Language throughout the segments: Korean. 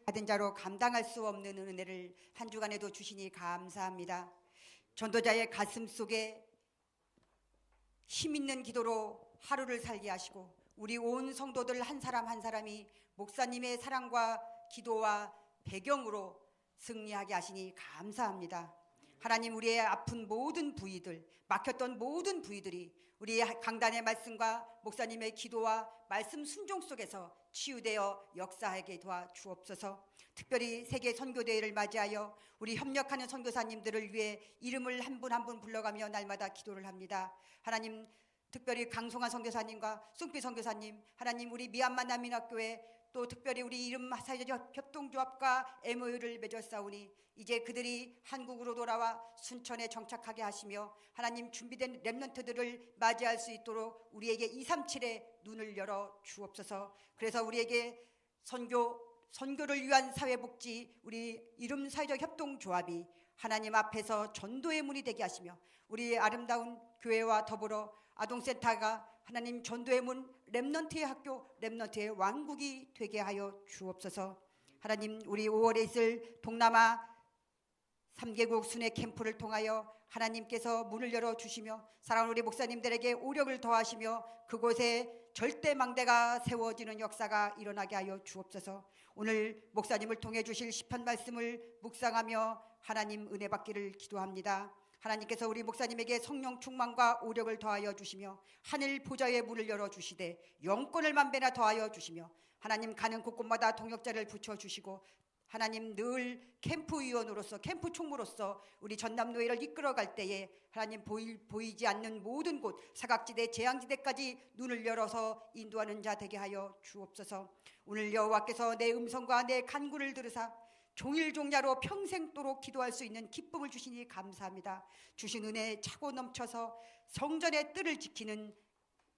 받은 자로 감당할 수 없는 은혜를 한 주간에도 주시니 감사합니다. 전도자의 가슴 속에 힘 있는 기도로 하루를 살게 하시고 우리 온 성도들 한 사람 한 사람이 목사님의 사랑과 기도와 배경으로 승리하게 하시니 감사합니다. 하나님, 우리의 아픈 모든 부위들, 막혔던 모든 부위들이 우리의 강단의 말씀과 목사님의 기도와 말씀 순종 속에서 치유되어 역사하게 도와주옵소서. 특별히 세계 선교대회를 맞이하여 우리 협력하는 선교사님들을 위해 이름을 한 분 한 분 불러가며 날마다 기도를 합니다. 하나님, 특별히 강송환 선교사님과 숭피 선교사님, 하나님 우리 미얀마 난민학교에 또 특별히 우리 이름 사회적 협동조합과 MOU를 맺었사오니 이제 그들이 한국으로 돌아와 순천에 정착하게 하시며 하나님 준비된 렘넌트들을 맞이할 수 있도록 우리에게 237의 눈을 열어 주옵소서. 그래서 우리에게 선교를 위한 사회복지 우리 이름 사회적 협동조합이 하나님 앞에서 전도의 문이 되게 하시며 우리 아름다운 교회와 더불어 아동센터가 하나님 전도의 문, 렘넌트의 학교, 렘넌트의 왕국이 되게 하여 주옵소서. 하나님, 우리 5월에 있을 동남아 3개국 순회 캠프를 통하여 하나님께서 문을 열어주시며 사랑하는 우리 목사님들에게 오력을 더하시며 그곳에 절대 망대가 세워지는 역사가 일어나게 하여 주옵소서. 오늘 목사님을 통해 주실 시편 말씀을 묵상하며 하나님 은혜 받기를 기도합니다. 하나님께서 우리 목사님에게 성령 충만과 오력을 더하여 주시며 하늘 보좌의 문을 열어주시되 영권을 만배나 더하여 주시며 하나님 가는 곳곳마다 동역자를 붙여주시고 하나님 늘 캠프위원으로서 캠프 총무로서 우리 전남노예를 이끌어갈 때에 하나님 보이지 않는 모든 곳 사각지대 재앙지대까지 눈을 열어서 인도하는 자 되게 하여 주옵소서. 오늘 여호와께서 내 음성과 내 간구를 들으사 종일종야로 평생도록 기도할 수 있는 기쁨을 주시니 감사합니다. 주신 은혜에 차고 넘쳐서 성전의 뜰을 지키는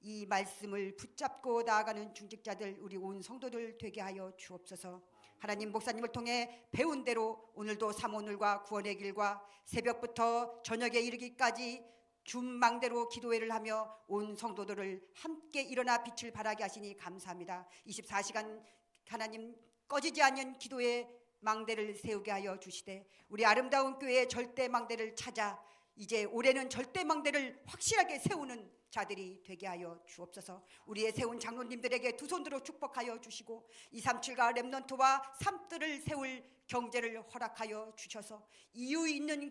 이 말씀을 붙잡고 나아가는 중직자들 우리 온 성도들 되게 하여 주옵소서. 하나님, 목사님을 통해 배운 대로 오늘도 삼오늘과 구원의 길과 새벽부터 저녁에 이르기까지 준망대로 기도회를 하며 온 성도들을 함께 일어나 빛을 발하게 하시니 감사합니다. 24시간 하나님 꺼지지 않는 기도의 망대를 세우게 하여 주시되 우리 아름다운 교회의 절대 망대를 찾아 이제 올해는 절대 망대를 확실하게 세우는 자들이 되게 하여 주옵소서. 우리의 세운 장로님들에게 두 손 들어 축복하여 주시고 237과 렘넌트와 삶들을 세울 경제를 허락하여 주셔서 이유 있는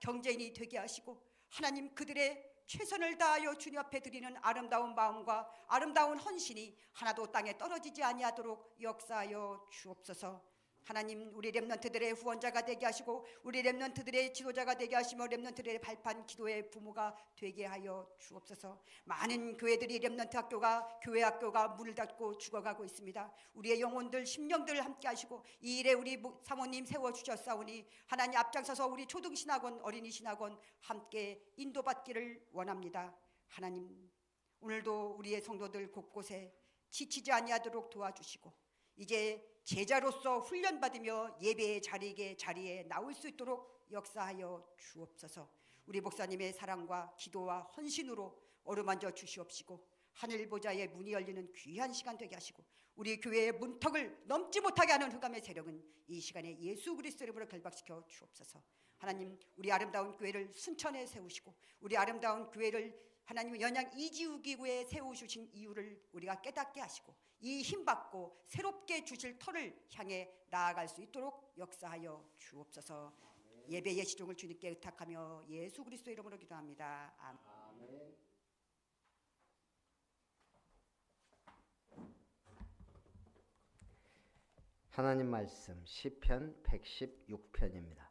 경제인이 되게 하시고 하나님 그들의 최선을 다하여 주님 앞에 드리는 아름다운 마음과 아름다운 헌신이 하나도 땅에 떨어지지 아니하도록 역사하여 주옵소서. 하나님, 우리 렘넌트들의 후원자가 되게 하시고 우리 렘넌트들의 지도자가 되게 하시며 렘넌트들의 발판 기도의 부모가 되게 하여 주옵소서. 많은 교회들이 렘넌트 학교가 교회 학교가 문을 닫고 죽어가고 있습니다. 우리의 영혼들 심령들을 함께 하시고 이 일에 우리 사모님 세워주셨사오니 하나님 앞장서서 우리 초등신학원 어린이신학원 함께 인도받기를 원합니다. 하나님, 오늘도 우리의 성도들 곳곳에 지치지 아니하도록 도와주시고 이제 제자로서 훈련받으며 예배의 자리에 나올 수 있도록 역사하여 주옵소서. 우리 목사님의 사랑과 기도와 헌신으로 어루만져 주시옵시고 하늘 보좌의 문이 열리는 귀한 시간 되게 하시고 우리 교회의 문턱을 넘지 못하게 하는 흑암의 세력은 이 시간에 예수 그리스도 이름으로 결박시켜 주옵소서. 하나님, 우리 아름다운 교회를 순천에 세우시고 우리 아름다운 교회를 하나님 연양 이지우기구에 세우신 이유를 우리가 깨닫게 하시고 이 힘받고 새롭게 주실 터를 향해 나아갈 수 있도록 역사하여 주옵소서. 예배의 시종을 주님께 의탁하며 예수 그리스도 이름으로 기도합니다. 아멘. 하나님 말씀 시편 116편입니다.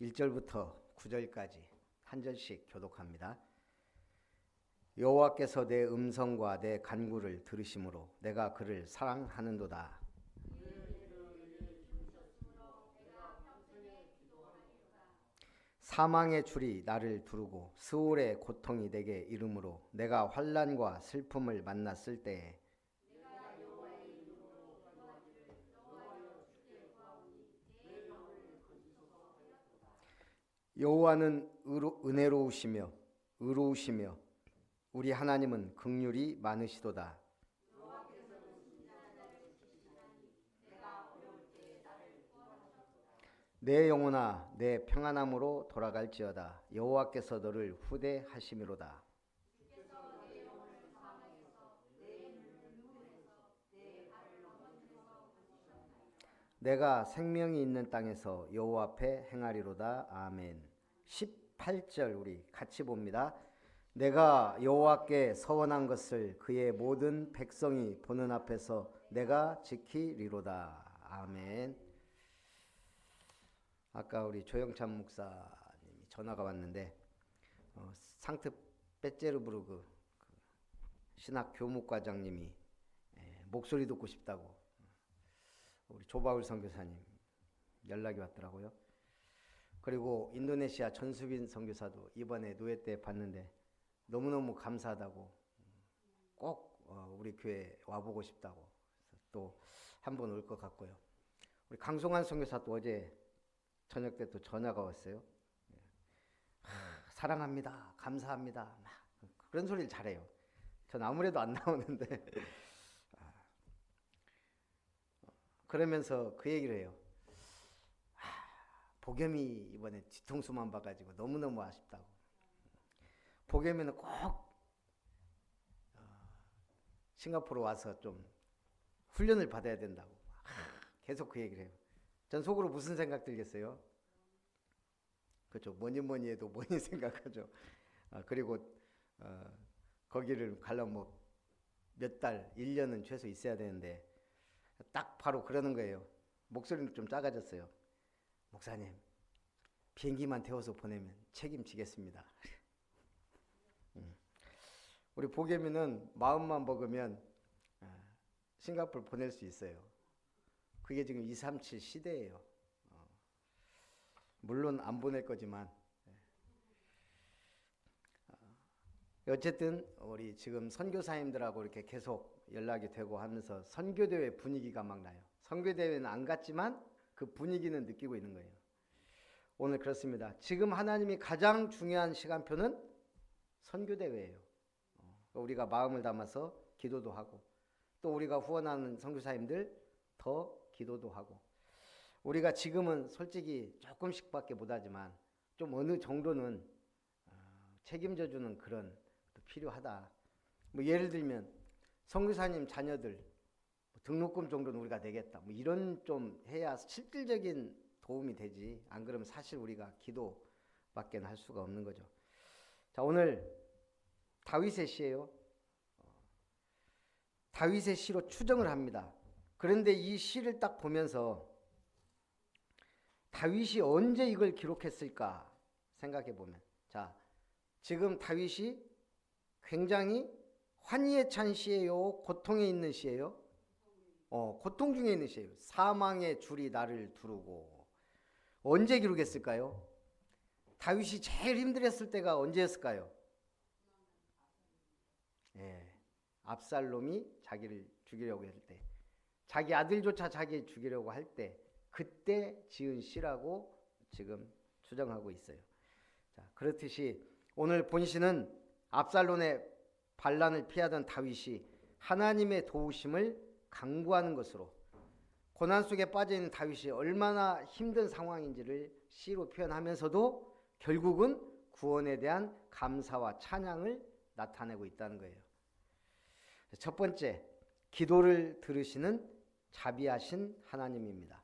(1절부터) (9절까지) 한 절씩 교독합니다. 여호와께서 내 음성과 내 간구를 들으심으로 내가 그를 사랑하는도다. 사망의 줄이 나를 두르고 스올의 고통이 내게 이르므로 내가 환난과 슬픔을 만났을 때에 여호와는 은혜로우시며 의로우시며 우리 하나님은 긍휼이 많으시도다. 내 영혼아 내 평안함으로 돌아갈지어다. 여호와께서 너를 후대하심이로다. 내가 생명이 있는 땅에서 여호와 앞에 행하리로다. 아멘. 18절 우리 같이 봅니다. 내가 여호와께 서원한 것을 그의 모든 백성이 보는 앞에서 내가 지키리로다. 아멘. 아까 우리 조영찬 목사님이 전화가 왔는데 상트페테르부르크 신학 교목과장님이 목소리 듣고 싶다고 우리 조바울 선교사님 연락이 왔더라고요. 그리고 인도네시아 전수빈 선교사도 이번에 노예 때 봤는데 너무너무 감사하다고 꼭 우리 교회 와보고 싶다고 또 한 번 올 것 같고요. 우리 강송환 선교사도 어제 저녁 때 또 전화가 왔어요. 사랑합니다. 감사합니다. 막 그런 소리를 잘해요. 전 아무래도 안 나오는데 그러면서 그 얘기를 해요. 복염이 이번에 뒤통수만 봐가지고 너무너무 아쉽다고. 복염이는 꼭 싱가포르 와서 좀 훈련을 받아야 된다고 계속 그 얘기를 해요. 전 속으로 무슨 생각 들겠어요? 그렇죠. 뭐니 해도 뭐니 생각하죠. 그리고 거기를 가려면 뭐 몇 달, 1년은 최소 있어야 되는데 딱 바로 그러는 거예요. 목소리는 좀 작아졌어요. 목사님, 비행기만 태워서 보내면 책임지겠습니다. 우리 보겸이는 마음만 먹으면 싱가포르 보낼 수 있어요. 그게 지금 237 시대예요. 물론 안 보낼 거지만 어쨌든 우리 지금 선교사님들하고 이렇게 계속 연락이 되고 하면서 선교대회 분위기가 막 나요. 선교대회는 안 갔지만 그 분위기는 느끼고 있는 거예요. 오늘 그렇습니다. 지금 하나님이 가장 중요한 시간표는 선교대회예요. 우리가 마음을 담아서 기도도 하고 또 우리가 후원하는 선교사님들 더 기도도 하고 우리가 지금은 솔직히 조금씩밖에 못하지만 좀 어느 정도는 책임져주는 그런 필요하다. 뭐 예를 들면 선교사님 자녀들 등록금 정도는 우리가 내겠다. 뭐 이런 좀 해야 실질적인 도움이 되지. 안 그러면 사실 우리가 기도밖에 할 수가 없는 거죠. 자, 오늘 다윗의 시예요. 다윗의 시로 추정을 합니다. 그런데 이 시를 딱 보면서 다윗이 언제 이걸 기록했을까 생각해 보면, 자, 지금 다윗이 굉장히 환희에 찬 시예요, 고통에 있는 시예요? 고통 중에 있는 시예요. 사망의 줄이 나를 두르고. 언제 기록했을까요? 다윗이 제일 힘들었을 때가 언제였을까요? 압살롬이 자기를 죽이려고 할 때, 자기 아들조차 자기 죽이려고 할 때, 그때 지은 시라고 지금 추정하고 있어요. 자, 그렇듯이 오늘 본시는 압살롬의 반란을 피하던 다윗이 하나님의 도우심을 강구하는 것으로, 고난 속에 빠져 있는 다윗이 얼마나 힘든 상황인지를 시로 표현하면서도 결국은 구원에 대한 감사와 찬양을 나타내고 있다는 거예요. 첫 번째, 기도를 들으시는 자비하신 하나님입니다.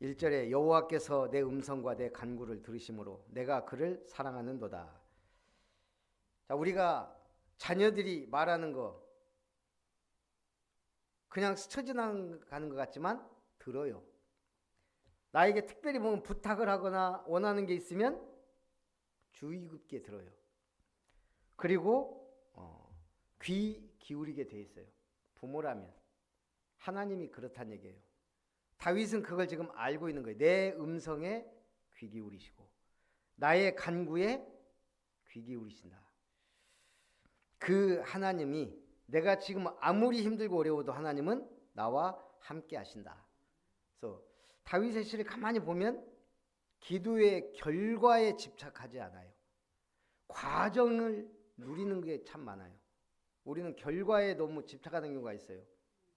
1절에 여호와께서 내 음성과 내 간구를 들으심으로 내가 그를 사랑하는도다. 자, 우리가 자녀들이 말하는 거 그냥 스쳐 지나가는 것 같지만 들어요. 나에게 특별히 뭔가 부탁을 하거나 원하는 게 있으면 주의 깊게 들어요. 그리고 귀 기울이게 돼 있어요. 부모라면 하나님이 그렇다는 얘기예요. 다윗은 그걸 지금 알고 있는 거예요. 내 음성에 귀 기울이시고 나의 간구에 귀 기울이신다. 그 하나님이 내가 지금 아무리 힘들고 어려워도 하나님은 나와 함께 하신다. 그래서 다윗의 시를 가만히 보면 기도의 결과에 집착하지 않아요. 과정을 누리는 게 참 많아요. 우리는 결과에 너무 집착하는 경우가 있어요.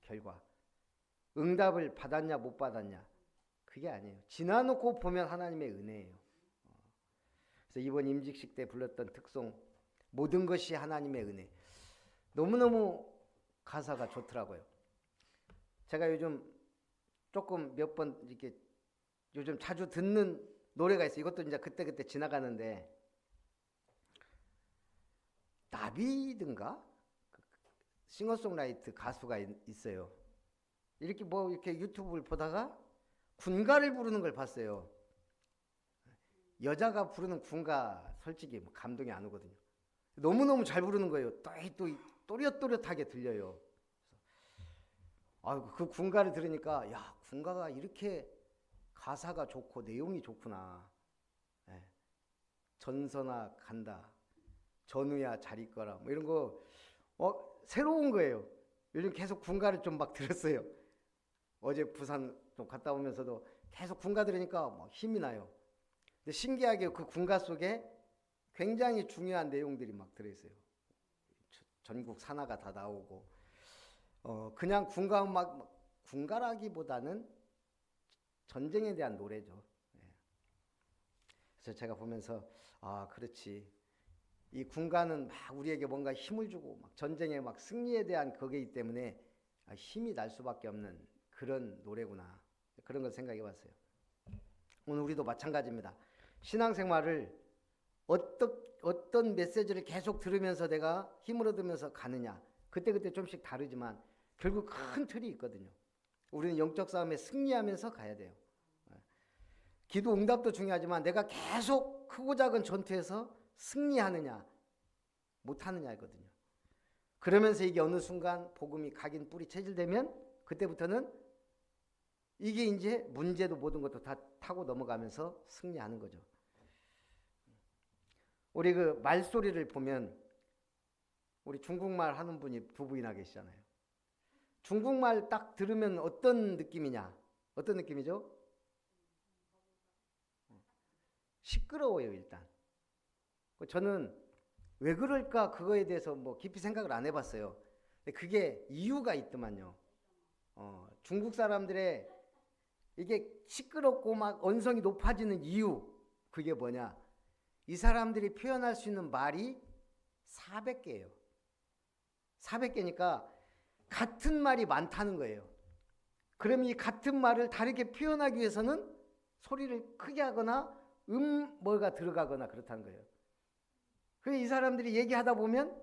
결과. 응답을 받았냐 못 받았냐. 그게 아니에요. 지나놓고 보면 하나님의 은혜예요. 그래서 이번 임직식 때 불렀던 특송 모든 것이 하나님의 은혜. 너무너무 가사가 좋더라고요. 제가 요즘 조금 몇 번 이렇게 요즘 자주 듣는 노래가 있어요. 이것도 이제 그때그때 지나가는데 나비든가 싱어송라이트 가수가 있어요. 이렇게 뭐 이렇게 유튜브를 보다가 군가를 부르는 걸 봤어요. 여자가 부르는 군가 솔직히 뭐 감동이 안 오거든요. 너무너무 잘 부르는 거예요. 또 또렷또렷하게 들려요. 그 군가를 들으니까 야, 군가가 이렇게 가사가 좋고 내용이 좋구나. 예. 전선아 간다. 전우야 잘 있거라. 뭐 이런 거 새로운 거예요. 요즘 계속 군가를 좀 막 들었어요. 어제 부산 좀 갔다 오면서도 계속 군가 들으니까 막 힘이 나요. 근데 신기하게 그 군가 속에 굉장히 중요한 내용들이 막 들어있어요. 전국 산하가 다 나오고 그냥 군가 음악 군가라기보다는 전쟁에 대한 노래죠. 그래서 제가 보면서 그렇지. 이 군가는 막 우리에게 뭔가 힘을 주고 막 전쟁에 막 승리에 대한 거기이기 때문에 힘이 날 수밖에 없는 그런 노래구나. 그런 걸 생각해 봤어요. 오늘 우리도 마찬가지입니다. 신앙생활을 어떤 메시지를 계속 들으면서 내가 힘을 얻으면서 가느냐. 그때그때 좀씩 다르지만 결국 큰 틀이 있거든요. 우리는 영적 싸움에 승리하면서 가야 돼요. 기도 응답도 중요하지만 내가 계속 크고 작은 전투에서 승리하느냐 못하느냐거든요. 그러면서 이게 어느 순간 복음이 각인 뿌리 체질되면 그때부터는 이게 이제 문제도 모든 것도 다 타고 넘어가면서 승리하는 거죠. 우리 그 말소리를 보면 우리 중국말 하는 분이 두 분이나 계시잖아요. 중국말 딱 들으면 어떤 느낌이냐? 어떤 느낌이죠? 시끄러워요, 일단. 저는 왜 그럴까 그거에 대해서 뭐 깊이 생각을 안 해봤어요. 근데 그게 이유가 있더만요. 중국 사람들의 이게 시끄럽고 막 언성이 높아지는 이유, 그게 뭐냐? 이 사람들이 표현할 수 있는 말이 400개예요. 400개니까 같은 말이 많다는 거예요. 그러면 이 같은 말을 다르게 표현하기 위해서는 소리를 크게 하거나 뭐가 들어가거나 그렇다는 거예요. 그래서 이 사람들이 얘기하다 보면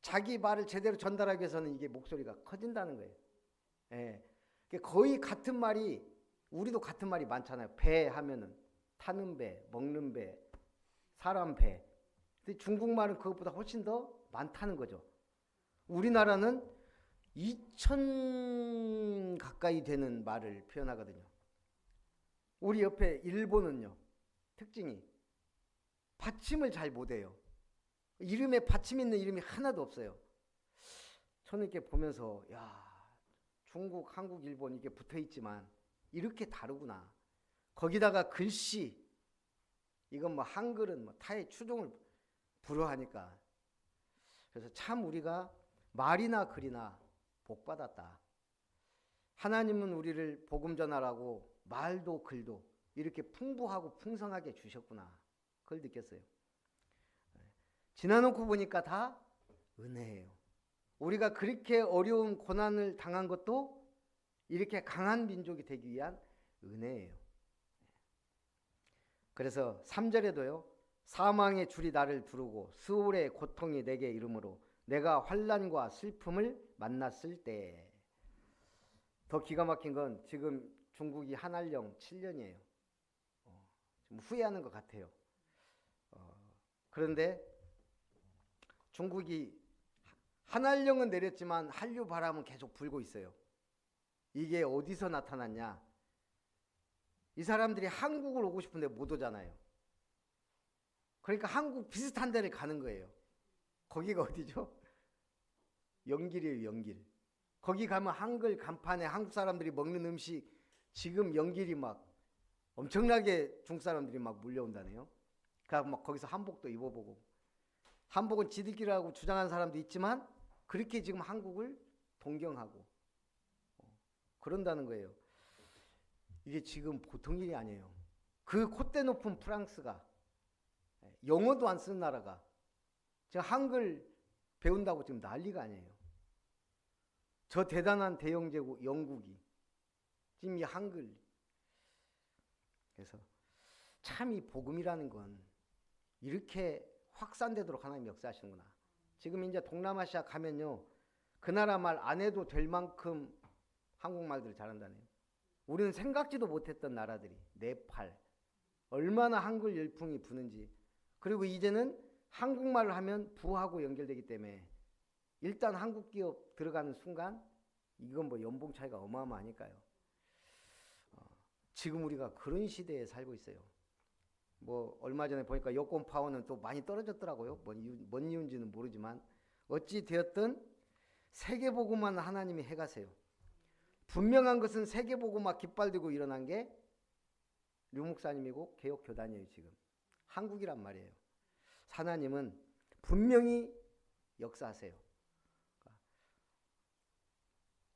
자기 말을 제대로 전달하기 위해서는 이게 목소리가 커진다는 거예요. 예. 거의 같은 말이, 우리도 같은 말이 많잖아요. 배 하면은 타는 배, 먹는 배, 사람 배. 근데 중국말은 그것보다 훨씬 더 많다는 거죠. 우리나라는 2,000 가까이 되는 말을 표현하거든요. 우리 옆에 일본은요, 특징이 받침을 잘 못해요. 이름에 받침 있는 이름이 하나도 없어요. 저는 이렇게 보면서 중국, 한국, 일본 이게 붙어있지만 이렇게 다르구나. 거기다가 글씨, 이건 뭐 한글은 뭐 타의 추종을 불허하니까. 그래서 참 우리가 말이나 글이나 복받았다. 하나님은 우리를 복음 전하라고 말도 글도 이렇게 풍부하고 풍성하게 주셨구나. 그걸 느꼈어요. 지나놓고 보니까 다 은혜예요. 우리가 그렇게 어려운 고난을 당한 것도 이렇게 강한 민족이 되기 위한 은혜예요. 그래서 3절에도요. 사망의 줄이 나를 두르고 수월의 고통이 내게 이르므로 내가 환난과 슬픔을 만났을 때. 더 기가 막힌 건 지금 중국이 한한령 7년이에요. 좀 후회하는 것 같아요. 그런데 중국이 한한령은 내렸지만 한류 바람은 계속 불고 있어요. 이게 어디서 나타났냐? 이 사람들이 한국을 오고 싶은데 못 오잖아요. 그러니까 한국 비슷한 데를 가는 거예요. 거기가 어디죠? 영길이에요, 영길. 거기 가면 한글 간판에 한국 사람들이 먹는 음식, 지금 영길이 막 엄청나게 중국 사람들이 막 몰려온다네요. 그러니까 막 거기서 한복도 입어보고, 한복은 지들끼리라고 주장하는 사람도 있지만 그렇게 지금 한국을 동경하고 그런다는 거예요. 이게 지금 보통 일이 아니에요. 그 콧대 높은 프랑스가, 영어도 안 쓰는 나라가 지금 한글 배운다고 지금 난리가 아니에요. 저 대단한 대영제국 영국이 지금 이 한글. 그래서 참 이 복음이라는 건 이렇게 확산되도록 하나님 역사하시는구나. 지금 이제 동남아시아 가면요, 그 나라 말 안 해도 될 만큼 한국말들을 잘한다네요. 우리는 생각지도 못했던 나라들이, 네팔, 얼마나 한글 열풍이 부는지. 그리고 이제는 한국말을 하면 부하고 연결되기 때문에 일단 한국 기업 들어가는 순간 이건 뭐 연봉 차이가 어마어마하니까요. 지금 우리가 그런 시대에 살고 있어요. 뭐 얼마 전에 보니까 여권 파워는 또 많이 떨어졌더라고요. 뭔 이유인지는 모르지만 어찌 되었든 세계복음만 하나님이 해가세요. 분명한 것은 세계복음만 깃발들고 일어난 게 류 목사님이고 개혁교단이에요. 지금 한국이란 말이에요. 하나님은 분명히 역사하세요.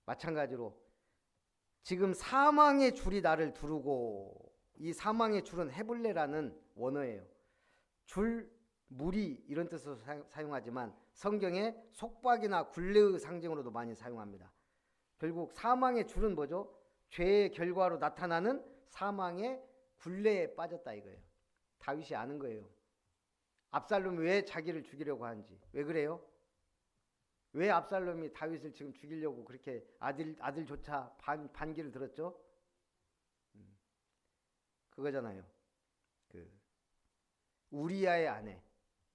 마찬가지로 지금 사망의 줄이 나를 두르고, 이 사망의 줄은 헤블레라는 원어예요. 줄, 무리 이런 뜻으로 사용하지만 성경에 속박이나 굴레의 상징으로도 많이 사용합니다. 결국 사망의 줄은 뭐죠? 죄의 결과로 나타나는 사망의 굴레에 빠졌다 이거예요. 다윗이 아는 거예요. 압살롬이 왜 자기를 죽이려고 하는지. 왜 그래요? 왜 압살롬이 다윗을 지금 죽이려고 그렇게 아들조차 반기를 들었죠? 그거잖아요. 그 우리아의 아내,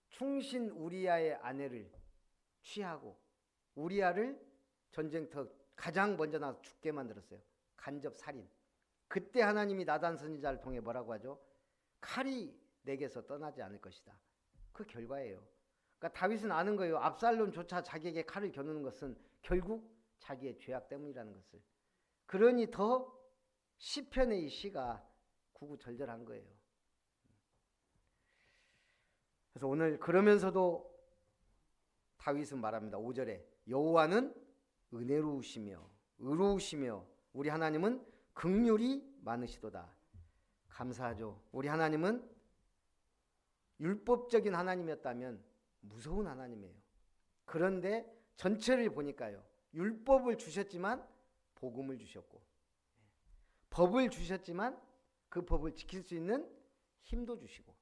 충신 우리아의 아내를 취하고 우리아를 전쟁터 가장 먼저 나서 죽게 만들었어요. 간접 살인. 그때 하나님이 나단 선지자를 통해 뭐라고 하죠? 칼이 내게서 떠나지 않을 것이다. 그 결과예요. 그러니까 다윗은 아는 거예요. 압살롬조차 자기에게 칼을 겨누는 것은 결국 자기의 죄악 때문이라는 것을. 그러니 더 시편의 이 시가 구구절절한 거예요. 그래서 오늘 그러면서도 다윗은 말합니다. 5절에 여호와는 은혜로우시며 의로우시며 우리 하나님은 긍휼이 많으시도다. 감사하죠. 우리 하나님은 율법적인 하나님이었다면 무서운 하나님이에요. 그런데 전체를 보니까요, 율법을 주셨지만 복음을 주셨고, 법을 주셨지만 그 법을 지킬 수 있는 힘도 주시고,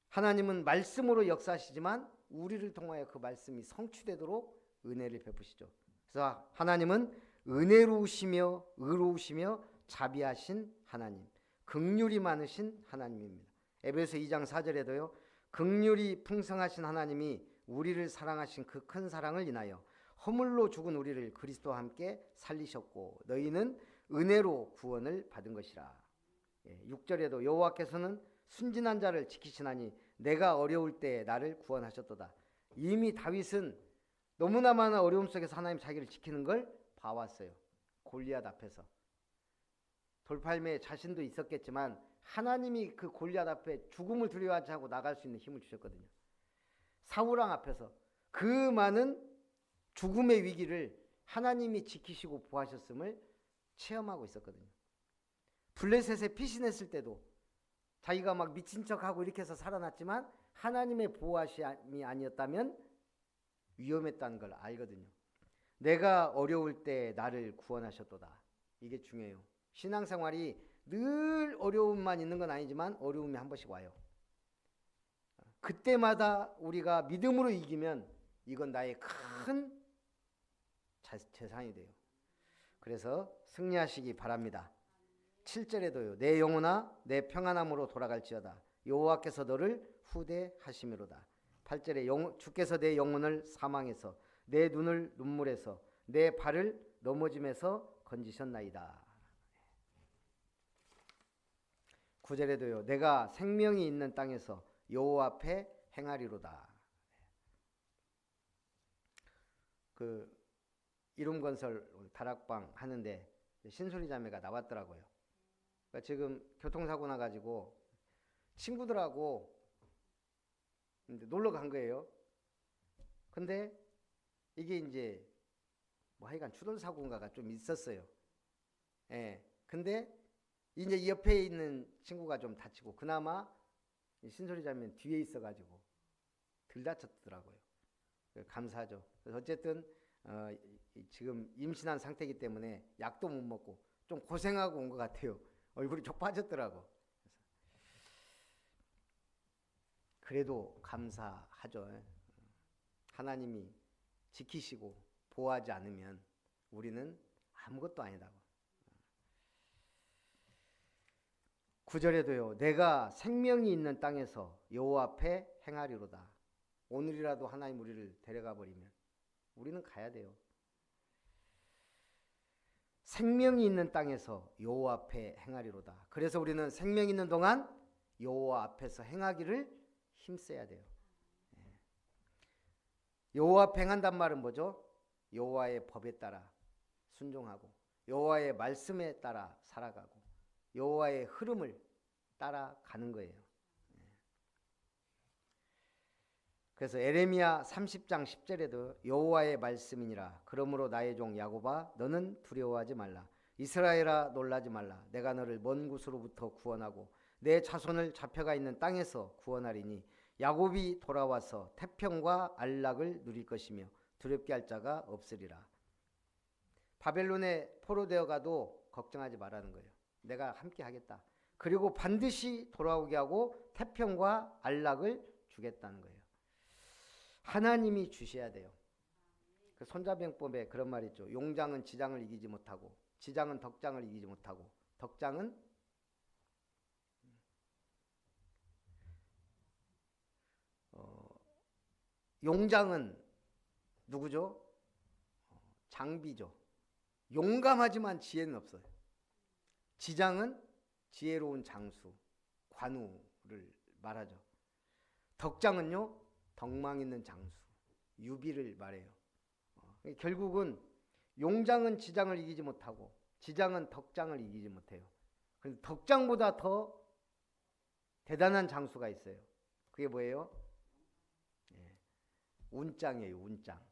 하나님은 말씀으로 역사하시지만 우리를 통하여 그 말씀이 성취되도록 은혜를 베푸시죠. 그래서 하나님은 은혜로우시며 의로우시며 자비하신 하나님, 긍휼이 많으신 하나님입니다. 에베소 2장 4절에도요, 긍휼이 풍성하신 하나님이 우리를 사랑하신 그 큰 사랑을 인하여 허물로 죽은 우리를 그리스도와 함께 살리셨고 너희는 은혜로 구원을 받은 것이라. 6절에도 여호와께서는 순진한 자를 지키시나니 내가 어려울 때 나를 구원하셨도다. 이미 다윗은 너무나 많은 어려움 속에서 하나님 자기를 지키는 걸 봐왔어요. 골리앗 앞에서. 돌팔매에 자신도 있었겠지만 하나님이 그 골리앗 앞에 죽음을 두려워하지 않고 나갈 수 있는 힘을 주셨거든요. 사울왕 앞에서 그 많은 죽음의 위기를 하나님이 지키시고 보호하셨음을 체험하고 있었거든요. 블레셋에 피신했을 때도 자기가 막 미친 척하고 이렇게 해서 살아났지만 하나님의 보호하심이 아니었다면 위험했다는 걸 알거든요. 내가 어려울 때 나를 구원하셨도다. 이게 중요해요. 신앙생활이 늘 어려움만 있는 건 아니지만 어려움이 한 번씩 와요. 그때마다 우리가 믿음으로 이기면 이건 나의 큰 재산이 돼요. 그래서 승리하시기 바랍니다. 7절에도요. 내 영혼아 내 평안함으로 돌아갈지어다. 여호와께서 너를 후대하심이로다. 8절에 주께서 내 영혼을 사망에서 내 눈을 눈물에서 내 발을 넘어짐에서 건지셨나이다. 9절에도요. 내가 생명이 있는 땅에서 여호와 앞에 행하리로다. 그 이룸건설 다락방 하는데 신소리 자매가 나왔더라고요. 그러니까 지금 교통사고 나가지고 친구들하고 이제 놀러 간 거예요. 근데 이게 이제 뭐 하여간 추돌사고인가가 좀 있었어요. 예. 근데 이제 이 옆에 있는 친구가 좀 다치고 그나마 신소리자면 뒤에 있어가지고 덜 다쳤더라고요. 감사하죠. 그래서 어쨌든 지금 임신한 상태이기 때문에 약도 못 먹고 좀 고생하고 온 것 같아요. 얼굴이 쪽 빠졌더라고. 그래도 감사하죠. 하나님이 지키시고 보호하지 않으면 우리는 아무것도 아니다고. 9절에도요. 내가 생명이 있는 땅에서 여호와 앞에 행하리로다. 오늘이라도 하나님 우리를 데려가 버리면 우리는 가야 돼요. 생명이 있는 땅에서 여호와 앞에 행하리로다. 그래서 우리는 생명 있는 동안 여호와 앞에서 행하기를 힘써야 돼요. 여호와 앞에 행한단 말은 뭐죠? 여호와의 법에 따라 순종하고 여호와의 말씀에 따라 살아가고 여호와의 흐름을 따라가는 거예요. 그래서 에레미야 30장 10절에도 여호와의 말씀이니라. 그러므로 나의 종 야곱아 너는 두려워하지 말라. 이스라엘아 놀라지 말라. 내가 너를 먼 곳으로부터 구원하고 내 자손을 잡혀가 있는 땅에서 구원하리니 야곱이 돌아와서 태평과 안락을 누릴 것이며 두렵게 할 자가 없으리라. 바벨론에 포로되어 가도 걱정하지 말라는 거예요. 내가 함께 하겠다. 그리고 반드시 돌아오게 하고 태평과 안락을 주겠다는 거예요. 하나님이 주셔야 돼요. 그 손자병법에 그런 말이 있죠. 용장은 지장을 이기지 못하고 지장은 덕장을 이기지 못하고 덕장은 용장은 누구죠? 장비죠. 용감하지만 지혜는 없어요. 지장은 지혜로운 장수, 관우를 말하죠. 덕장은요, 덕망 있는 장수, 유비를 말해요. 결국은 용장은 지장을 이기지 못하고 지장은 덕장을 이기지 못해요. 그런데 덕장보다 더 대단한 장수가 있어요. 그게 뭐예요? 운장이에요. 운장.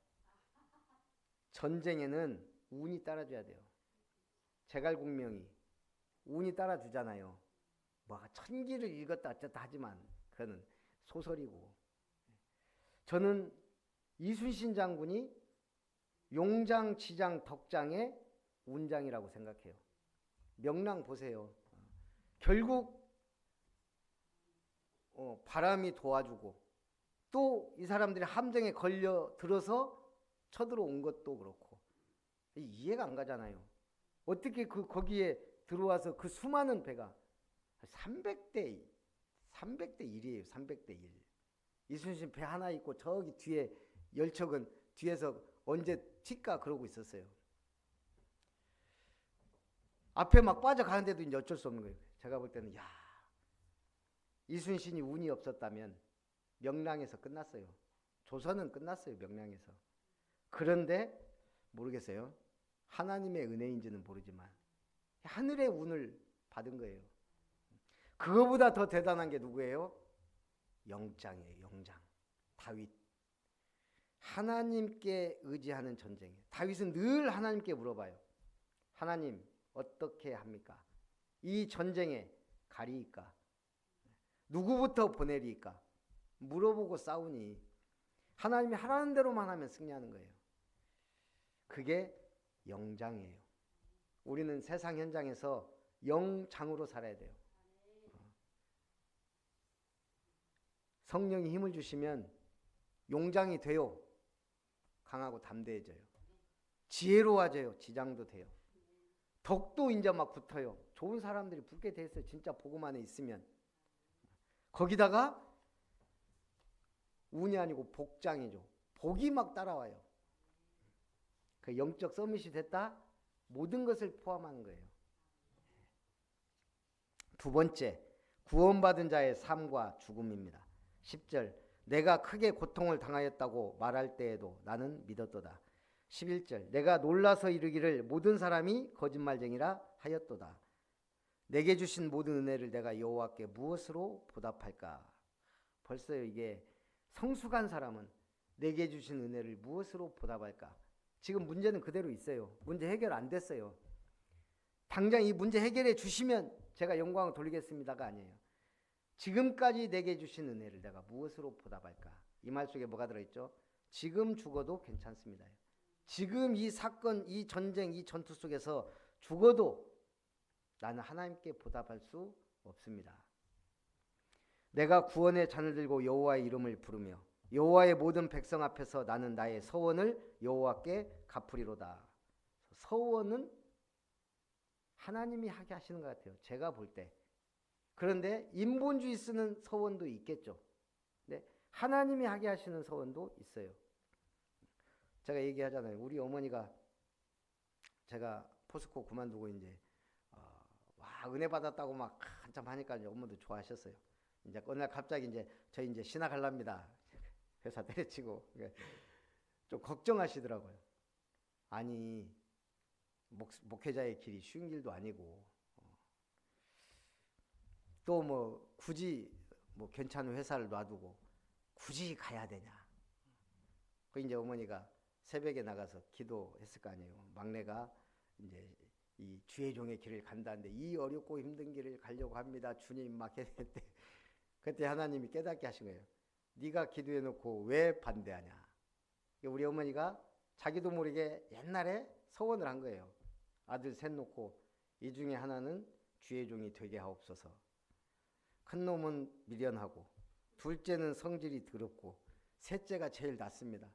전쟁에는 운이 따라줘야 돼요. 제갈공명이 운이 따라주잖아요. 뭐 천기를 읽었다 어쨌다 하지만 그거는 소설이고. 저는 이순신 장군이 용장, 지장, 덕장의 운장이라고 생각해요. 명랑 보세요. 결국 바람이 도와주고 또 이 사람들이 함정에 걸려 들어서 쳐들어온 것도 그렇고 이해가 안 가잖아요. 어떻게 거기에 들어와서 그 수많은 배가 300대 1이에요. 300대 1. 이순신 배 하나 있고 저기 뒤에 열척은 뒤에서 언제 튈까 그러고 있었어요. 앞에 막 빠져가는데도 이제 어쩔 수 없는 거예요. 제가 볼 때는 이순신이 운이 없었다면 명량에서 끝났어요. 조선은 끝났어요. 명량에서. 그런데 모르겠어요. 하나님의 은혜인지는 모르지만 하늘의 운을 받은 거예요. 그거보다 더 대단한 게 누구예요? 영장이에요. 영장. 다윗. 하나님께 의지하는 전쟁이에요. 다윗은 늘 하나님께 물어봐요. 하나님 어떻게 합니까? 이 전쟁에 가리이까? 누구부터 보내리이까? 물어보고 싸우니 하나님이 하라는 대로만 하면 승리하는 거예요. 그게 영장이에요. 우리는 세상 현장에서 영장으로 살아야 돼요. 성령이 힘을 주시면 용장이 돼요. 강하고 담대해져요. 지혜로워져요. 지장도 돼요. 덕도 이제 막 붙어요. 좋은 사람들이 붙게 돼 있어요. 진짜 복음 안에 있으면. 거기다가 운이 아니고 복장이죠. 복이 막 따라와요. 그 영적 서밋이 됐다. 모든 것을 포함하는 거예요. 두 번째, 구원받은 자의 삶과 죽음입니다. 10절, 내가 크게 고통을 당하였다고 말할 때에도 나는 믿었도다. 11절, 내가 놀라서 이르기를 모든 사람이 거짓말쟁이라 하였도다. 내게 주신 모든 은혜를 내가 여호와께 무엇으로 보답할까? 벌써 이게 성숙한 사람은 내게 주신 은혜를 무엇으로 보답할까? 지금 문제는 그대로 있어요. 문제 해결 안 됐어요. 당장 이 문제 해결해 주시면 제가 영광을 돌리겠습니다가 아니에요. 지금까지 내게 주신 은혜를 내가 무엇으로 보답할까? 이 말 속에 뭐가 들어있죠? 지금 죽어도 괜찮습니다. 지금 이 사건, 이 전쟁, 이 전투 속에서 죽어도 나는 하나님께 보답할 수 없습니다. 내가 구원의 잔을 들고 여호와의 이름을 부르며 여호와의 모든 백성 앞에서 나는 나의 서원을 여호와께 갚으리로다. 서원은 하나님이 하게 하시는 것 같아요. 제가 볼 때. 그런데 인본주의 쓰는 서원도 있겠죠. 네, 하나님이 하게 하시는 서원도 있어요. 제가 얘기하잖아요. 우리 어머니가 제가 포스코 그만두고 이제 와 은혜 받았다고 막 한참 하니까 이제 어머니도 좋아하셨어요. 이제 어느 날 갑자기 이제 저희 이제 신학하랍니다. 회사 때려치고 좀 걱정하시더라고요. 아니 목회자의 길이 쉬운 길도 아니고 또 뭐 굳이 뭐 괜찮은 회사를 놔두고 굳이 가야 되냐. 그 이제 어머니가 새벽에 나가서 기도했을 거 아니에요. 막내가 이제 이 주의 종의 길을 간다는데 이 어렵고 힘든 길을 가려고 합니다. 주님 막 했는데 그때 하나님이 깨닫게 하신 거예요. 네가 기도해 놓고 왜 반대하냐. 우리 어머니가 자기도 모르게 옛날에 서원을 한 거예요. 아들 셋 놓고 이 중에 하나는 주의 종이 되게 하옵소서. 큰 놈은 미련하고 둘째는 성질이 더럽고 셋째가 제일 낫습니다.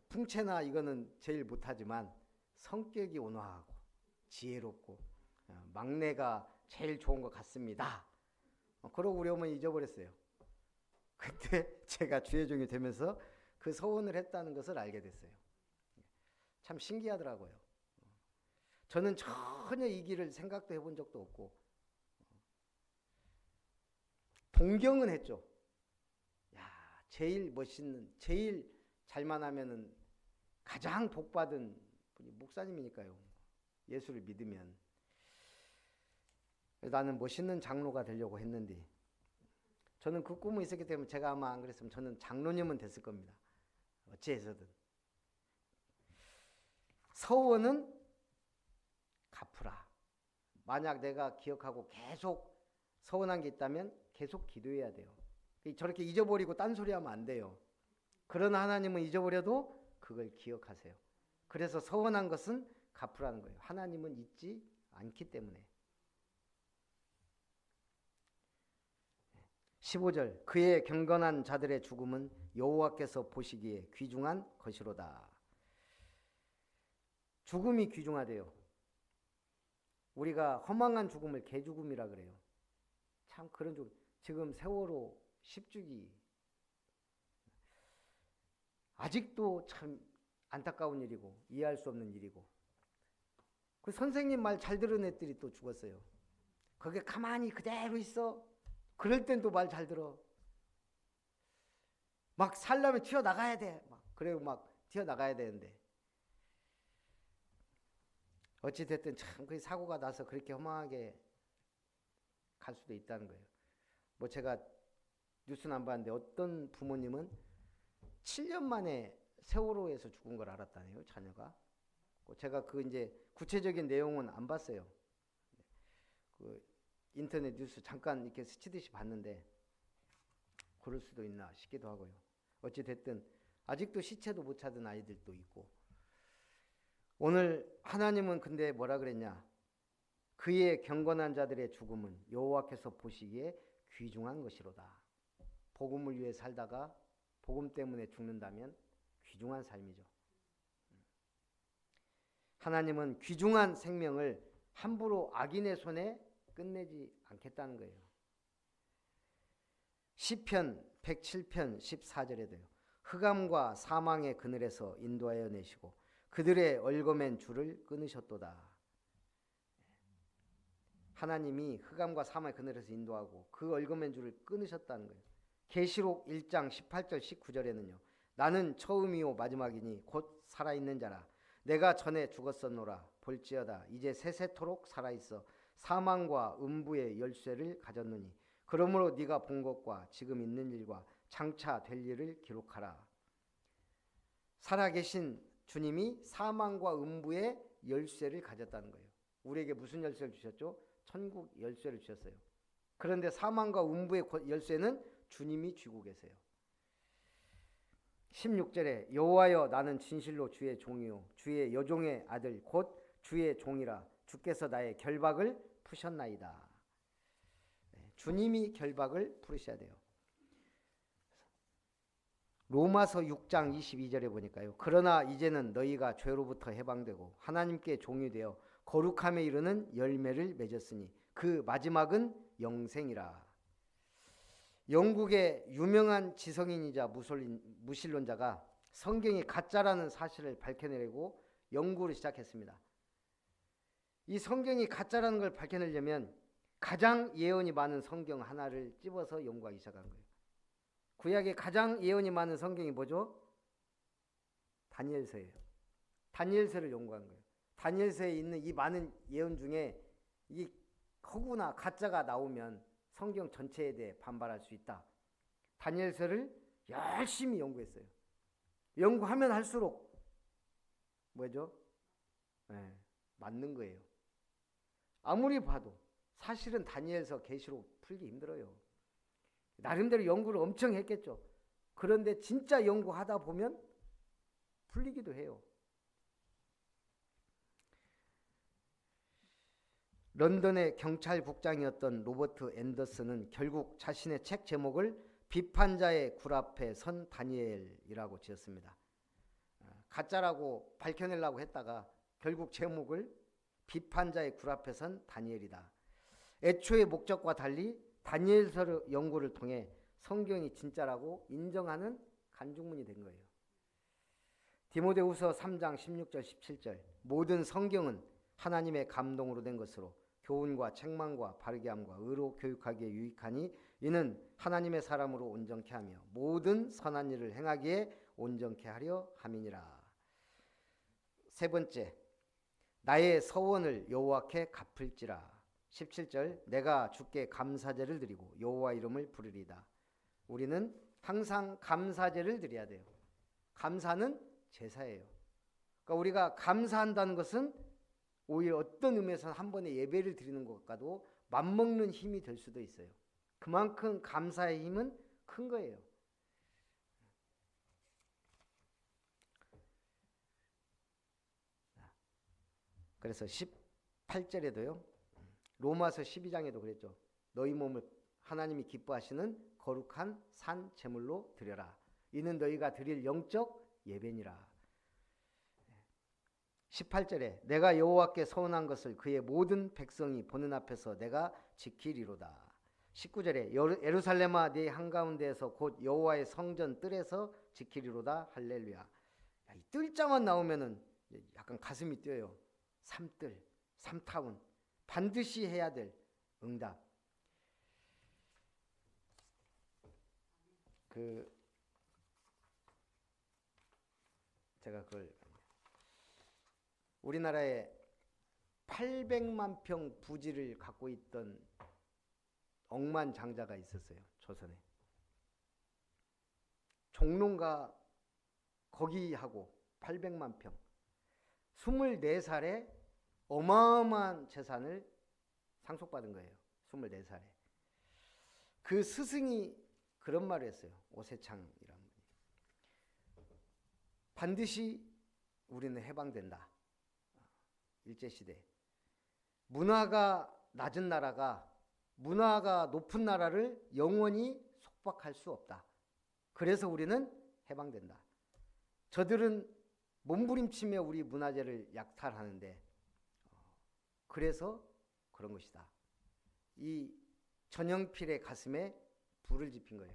풍채나 이거는 제일 못하지만 성격이 온화하고 지혜롭고 막내가 제일 좋은 것 같습니다. 그러고 우리 어머니 잊어버렸어요. 그때 제가 주의 종이 되면서 그 서원을 했다는 것을 알게 됐어요. 참 신기하더라고요. 저는 전혀 이 길을 생각도 해본 적도 없고 동경은 했죠. 야, 제일 멋있는, 제일 잘만 하면은 가장 복받은 분이 목사님이니까요. 예수를 믿으면. 나는 멋있는 장로가 되려고 했는데 저는 그 꿈이 있었기 때문에 제가 아마 안 그랬으면 저는 장로님은 됐을 겁니다. 어찌해서든. 서원은 갚으라. 만약 내가 기억하고 계속 서원한 게 있다면 계속 기도해야 돼요. 저렇게 잊어버리고 딴소리 하면 안 돼요. 그러나 하나님은 잊어버려도 그걸 기억하세요. 그래서 서원한 것은 갚으라는 거예요. 하나님은 잊지 않기 때문에. 15절 그의 경건한 자들의 죽음은 여호와께서 보시기에 귀중한 것이로다. 죽음이 귀중하대요. 우리가 허망한 죽음을 개죽음이라 그래요. 참 그런 죽음. 지금 세월호 10주기 아직도 참 안타까운 일이고 이해할 수 없는 일이고 그 선생님 말 잘 들은 애들이 또 죽었어요. 거기에 가만히 그대로 있어. 그럴 땐 또 말 잘 들어. 막 살려면 튀어나가야 돼. 그래고 막 튀어나가야 되는데 어찌됐든 참 그 사고가 나서 그렇게 허망하게 갈 수도 있다는 거예요. 뭐 제가 뉴스는 안 봤는데 어떤 부모님은 7년 만에 세월호에서 죽은 걸 알았다네요. 자녀가. 제가 그 이제 구체적인 내용은 안 봤어요. 그 인터넷 뉴스 잠깐 이렇게 스치듯이 봤는데 그럴 수도 있나 싶기도 하고요. 어찌 됐든 아직도 시체도 못 찾은 아이들도 있고 오늘 하나님은 근데 뭐라 그랬냐? 그의 경건한 자들의 죽음은 여호와께서 보시기에 귀중한 것이로다. 복음을 위해 살다가 복음 때문에 죽는다면 귀중한 삶이죠. 하나님은 귀중한 생명을 함부로 악인의 손에 끝내지 않겠다는 거예요. 시편 107편 14절에도요. 흑암과 사망의 그늘에서 인도하여 내시고 그들의 얽어맨 줄을 끊으셨도다. 하나님이 흑암과 사망의 그늘에서 인도하고 그 얽어맨 줄을 끊으셨다는 거예요. 계시록 1장 18절 19절에는요. 나는 처음이요 마지막이니 곧 살아있는 자라. 내가 전에 죽었었노라. 볼지어다 이제 세세토록 살아있어 사망과 음부의 열쇠를 가졌느니 그러므로 네가 본 것과 지금 있는 일과 장차 될 일을 기록하라. 살아계신 주님이 사망과 음부의 열쇠를 가졌다는 거예요. 우리에게 무슨 열쇠를 주셨죠? 천국 열쇠를 주셨어요. 그런데 사망과 음부의 열쇠는 주님이 쥐고 계세요. 16절에 여호와여 나는 진실로 주의 종이요 주의 여종의 아들 곧 주의 종이라 주께서 나의 결박을 푸셨나이다. 주님이 결박을 풀으셔야 돼요. 로마서 6장 22절에 보니까요. 그러나 이제는 너희가 죄로부터 해방되고 하나님께 종이 되어 거룩함에 이르는 열매를 맺었으니 그 마지막은 영생이라. 영국의 유명한 지성인이자 무신론자가 성경이 가짜라는 사실을 밝혀내려고 연구를 시작했습니다. 이 성경이 가짜라는 걸 밝혀내려면 가장 예언이 많은 성경 하나를 집어서 연구하기 시작한 거예요. 구약에 가장 예언이 많은 성경이 뭐죠? 다니엘서예요. 다니엘서를 연구한 거예요. 다니엘서에 있는 이 많은 예언 중에 이 허구나 가짜가 나오면 성경 전체에 대해 반발할 수 있다. 다니엘서를 열심히 연구했어요. 연구하면 할수록 뭐죠? 네, 맞는 거예요. 아무리 봐도 사실은 다니엘서 계시록 풀기 힘들어요. 나름대로 연구를 엄청 했겠죠. 그런데 진짜 연구하다 보면 풀리기도 해요. 런던의 경찰국장이었던 로버트 앤더슨은 결국 자신의 책 제목을 비판자의 굴 앞에 선 다니엘이라고 지었습니다. 가짜라고 밝혀내려고 했다가 결국 제목을 비판자의 굴 앞에 선 다니엘이다. 애초의 목적과 달리 다니엘서 연구를 통해 성경이 진짜라고 인정하는 간증문이 된 거예요. 디모데후서 3장 16절 17절 모든 성경은 하나님의 감동으로 된 것으로 교훈과 책망과 바르게 함과 의로 교육하기에 유익하니 이는 하나님의 사람으로 온전케 하며 모든 선한 일을 행하기에 온전케 하려 함이니라. 세 번째, 나의 서원을 여호와께 갚을지라. 17절 내가 주께 감사제를 드리고 여호와 이름을 부르리다. 우리는 항상 감사제를 드려야 돼요. 감사는 제사예요. 그러니까 우리가 감사한다는 것은 오히려 어떤 의미에서는 한 번에 예배를 드리는 것과도 맞먹는 힘이 될 수도 있어요. 그만큼 감사의 힘은 큰 거예요. 그래서 18절에도요. 로마서 12장에도 그랬죠. 너희 몸을 하나님이 기뻐하시는 거룩한 산 제물로 드려라. 이는 너희가 드릴 영적 예배니라. 18절에 내가 여호와께 서원한 것을 그의 모든 백성이 보는 앞에서 내가 지키리로다. 19절에 예루살렘아 네 한가운데에서 곧 여호와의 성전 뜰에서 지키리로다. 할렐루야. 이 뜰자만 나오면은 약간 가슴이 뛰어요. 삼뜰, 삼타운 반드시 해야 될 응답. 제가 그걸 우리나라에 800만 평 부지를 갖고 있던 억만장자가 있었어요. 조선에. 종론가 거기하고 800만 평. 24살에 어마어마한 재산을 상속받은 거예요. 24살에. 그 스승이 그런 말을 했어요. 오세창이라는 분이. 반드시 우리는 해방된다. 일제시대. 문화가 낮은 나라가 문화가 높은 나라를 영원히 속박할 수 없다. 그래서 우리는 해방된다. 저들은 몸부림치며 우리 문화재를 약탈하는데 그래서 그런 것이다. 이 전영필의 가슴에 불을 지핀 거예요.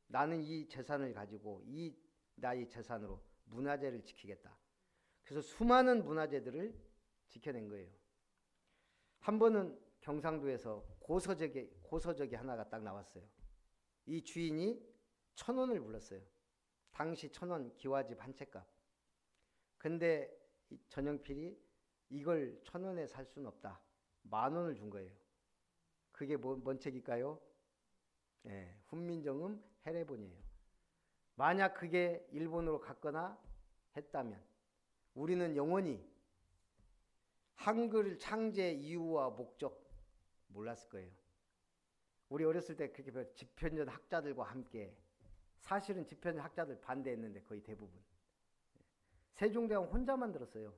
나는 이 재산을 가지고 이 나의 재산으로 문화재를 지키겠다. 그래서 수많은 문화재들을 지켜낸 거예요. 한 번은 경상도에서 고서적이 하나가 딱 나왔어요. 이 주인이 1,000원을 불렀어요. 당시 1,000원 기와집 한 채값. 근데 전영필이 이걸 1,000원에 살 수는 없다. 10,000원을 준 거예요. 그게 뭔 책일까요? 예, 훈민정음 해례본이에요. 만약 그게 일본으로 갔거나 했다면 우리는 영원히 한글 창제 이유와 목적 몰랐을 거예요. 우리 어렸을 때 그렇게 집현전 학자들과 함께, 사실은 집현전 학자들 반대했는데 거의 대부분 세종대왕 혼자 만들었어요.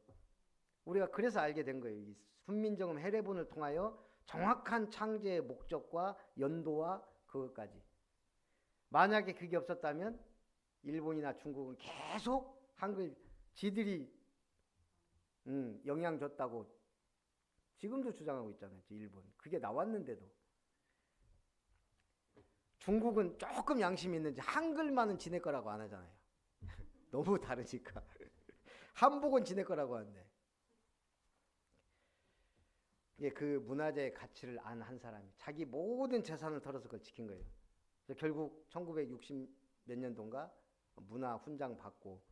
우리가 그래서 알게 된 거예요. 이 훈민정음 해례본을 통하여 정확한 창제의 목적과 연도와 그것까지. 만약에 그게 없었다면 일본이나 중국은 계속 한글 지들이 영향 줬다고 지금도 주장하고 있잖아요. 일본. 그게 나왔는데도. 중국은 조금 양심이 있는지 한글만은 지낼 거라고 안 하잖아요. 너무 다르니까. 한복은 지낼 거라고 하는데. 이게 그 문화재의 가치를 안 한 사람이 자기 모든 재산을 털어서 그걸 지킨 거예요. 그래서 결국 1960 몇 년도인가 문화 훈장 받고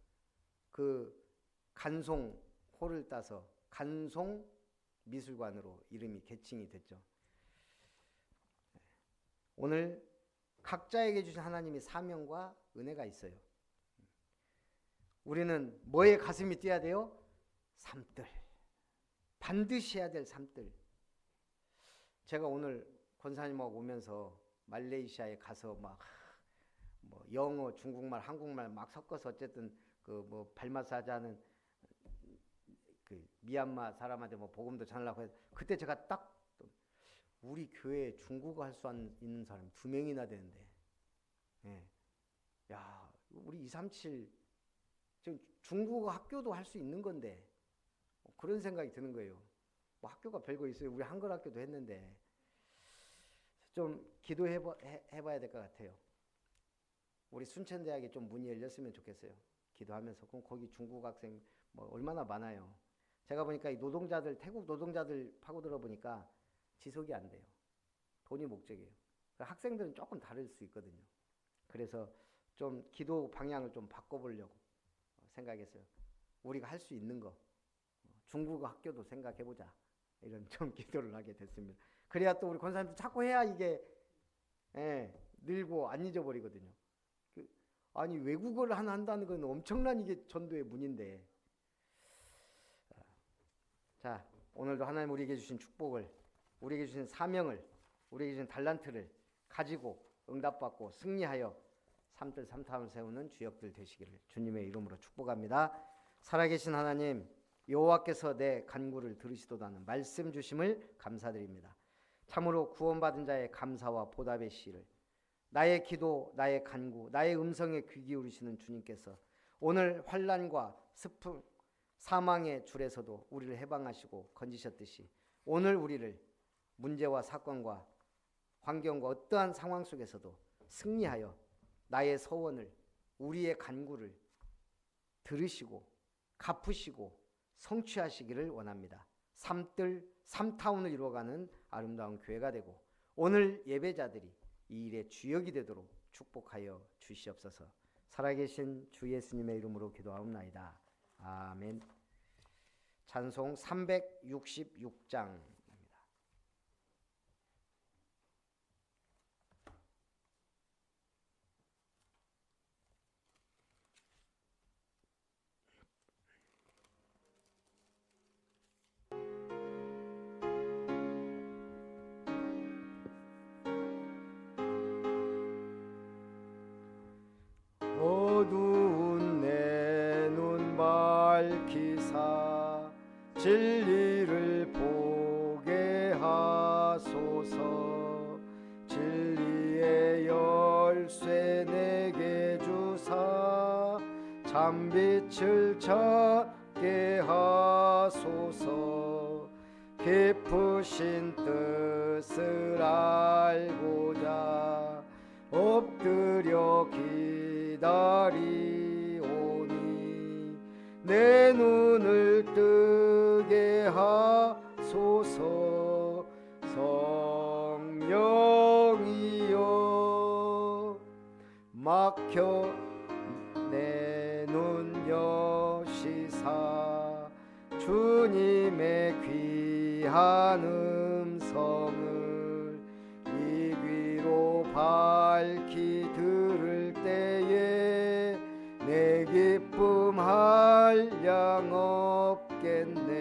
그 간송 호를 따서 간송 미술관으로 이름이 개칭이 됐죠. 오늘 각자에게 주신 하나님의 사명과 은혜가 있어요. 우리는 뭐에 가슴이 뛰어야 돼요? 삶들. 반드시 해야 될 삶들. 제가 오늘 권사님하고 오면서 말레이시아에 가서 막 뭐 영어, 중국말, 한국말 막 섞어서 어쨌든 그 뭐 발 마사지하는 그 미얀마 사람한테 뭐 복음도 전하려고 해서 그때 제가 딱 우리 교회에 중국어 할 수 있는 사람이 2명이나 되는데, 예. 야, 우리 237 지금 중국어 학교도 할 수 있는 건데 그런 생각이 드는 거예요. 뭐 학교가 별거 있어요. 우리 한글 학교도 했는데 좀 기도해봐야 될 것 같아요. 우리 순천대학에 좀 문이 열렸으면 좋겠어요. 기도하면서. 그럼 거기 중국 학생 뭐 얼마나 많아요. 제가 보니까 이 노동자들, 태국 노동자들 파고들어 보니까 지속이 안 돼요. 돈이 목적이에요. 학생들은 조금 다를 수 있거든요. 그래서 좀 기도 방향을 좀 바꿔보려고 생각했어요. 우리가 할 수 있는 거, 중국어 학교도 생각해보자. 이런 좀 기도를 하게 됐습니다. 그래야 또 우리 권사님도 자꾸 해야 이게 늘고 안 잊어버리거든요. 아니 외국어를 하나 한다는 건 엄청난 이게 전도의 문인데. 자, 오늘도 하나님 우리에게 주신 축복을, 우리에게 주신 사명을, 우리에게 주신 달란트를 가지고 응답받고 승리하여 삶들 삼타을 세우는 주역들 되시기를 주님의 이름으로 축복합니다. 살아계신 하나님, 여호와께서 내 간구를 들으시도다는 말씀 주심을 감사드립니다. 참으로 구원받은 자의 감사와 보답의 시를, 나의 기도, 나의 간구, 나의 음성에 귀 기울이시는 주님께서 오늘 환난과 슬픔, 사망의 줄에서도 우리를 해방하시고 건지셨듯이 오늘 우리를 문제와 사건과 환경과 어떠한 상황 속에서도 승리하여 나의 서원을, 우리의 간구를 들으시고 갚으시고 성취하시기를 원합니다. 삶들, 삶타운을 이루어가는 아름다운 교회가 되고 오늘 예배자들이 이 일의 주역이 되도록 축복하여 주시옵소서. 살아계신 주 예수님의 이름으로 기도하옵나이다. 아멘. 찬송 366장. 어두운 내 눈 밝히사 진리를 보게 하소서. 진리의 열쇠 내게 주사 참빛을 찾게 하소서. 깊으신 뜻을 알고자 엎드려 기다리오니 내 눈을 뜨게 하소서. 성령이여 막혀 내 눈 여시사 주님의 귀한 음성을 이 귀로 밝히 들을 때에 내 기쁨 한량 없겠네.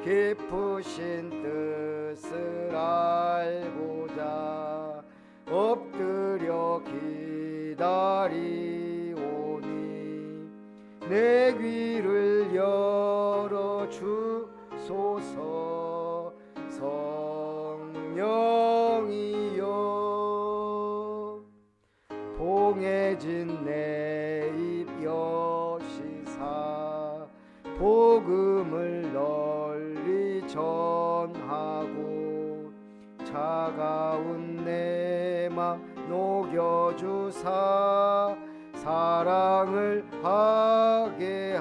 깊으신 뜻을 알고자 엎드려 기다리오니 내 귀를 열어 주소서. 성령이여 봉해진 내 입 여시사 복음을 널리 전하고 차가운 내 맘 녹여주사 사랑을 하게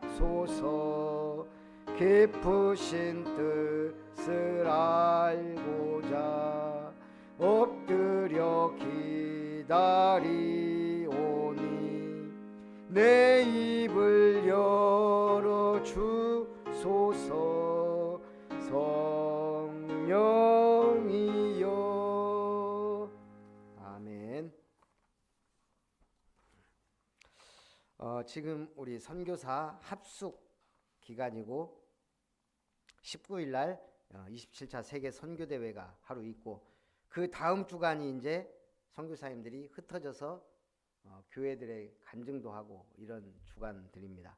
하소서. 깊으신 뜻을 알고자 엎드려 기다리오니 내 입을 열어 주소서. 성령이여. 아멘. 지금 우리 선교사 합숙 기간이고 19일 날 27차 세계 선교 대회가 하루 있고 그 다음 주간이 이제 선교사님들이 흩어져서 교회들의 간증도 하고 이런 주간들입니다.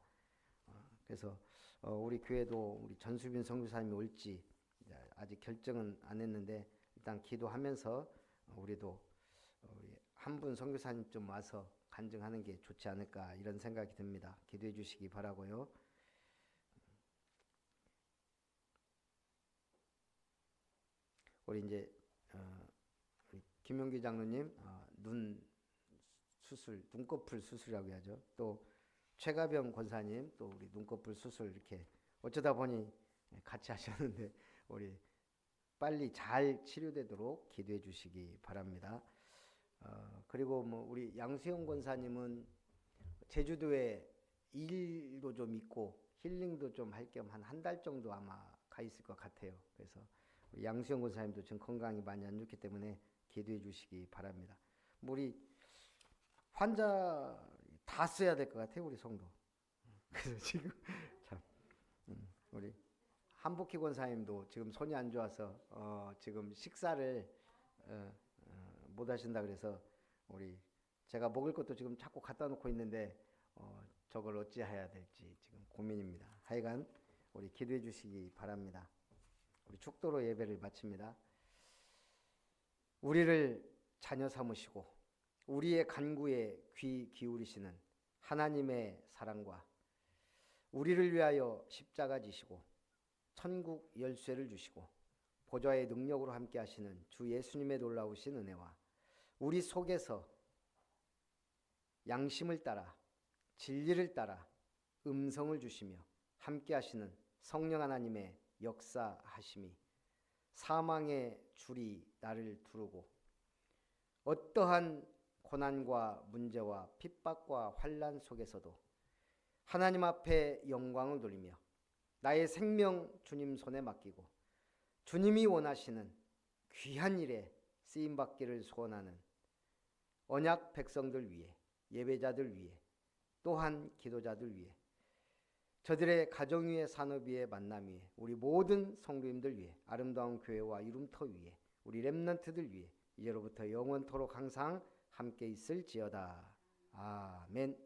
그래서 우리 교회도 우리 전수빈 선교사님이 올지 아직 결정은 안 했는데 일단 기도하면서 우리도 우리 한 분 선교사님 좀 와서 간증하는 게 좋지 않을까 이런 생각이 듭니다. 기도해 주시기 바라고요. 우리 이제 우리 김용기 장로님 눈 수술, 눈꺼풀 수술이라고 하죠. 또 최가병 권사님 또 우리 눈꺼풀 수술 이렇게 어쩌다 보니 같이 하셨는데 우리 빨리 잘 치료되도록 기도해 주시기 바랍니다. 그리고 뭐 우리 양수영 권사님은 제주도에 일도 좀 있고 힐링도 좀 할 겸 한 달 정도 아마 가 있을 것 같아요. 그래서 우리 양수영 권사님도 지금 건강이 많이 안 좋기 때문에 기도해 주시기 바랍니다. 우리 환자 다 써야 될 것 같아요, 우리 성도. 그래서 지금 참 우리 한복희 권사님도 지금 손이 안 좋아서 지금 식사를 못 하신다 그래서 우리 제가 먹을 것도 지금 자꾸 갖다 놓고 있는데 저걸 어찌해야 될지 지금 고민입니다. 하여간 우리 기도해 주시기 바랍니다. 우리 축도로 예배를 마칩니다. 우리를 자녀 삼으시고 우리의 간구에 귀 기울이시는 하나님의 사랑과 우리를 위하여 십자가 지시고 천국 열쇠를 주시고 보좌의 능력으로 함께 하시는 주 예수님의 놀라우신 은혜와 우리 속에서 양심을 따라 진리를 따라 음성을 주시며 함께 하시는 성령 하나님의 역사하심이 사망의 줄이 나를 두르고 어떠한 고난과 문제와 핍박과 환난 속에서도 하나님 앞에 영광을 돌리며 나의 생명 주님 손에 맡기고 주님이 원하시는 귀한 일에 쓰임받기를 소원하는 언약 백성들 위해 예배자들 위해 또한 기도자들 위해 저들의 가정 위에 산업 위에 만남 위에 우리 모든 성도님들 위해 아름다운 교회와 이름터 위에 우리 렘넌트들 위해 이제로부터 영원토록 항상 함께 있을지어다. 아멘.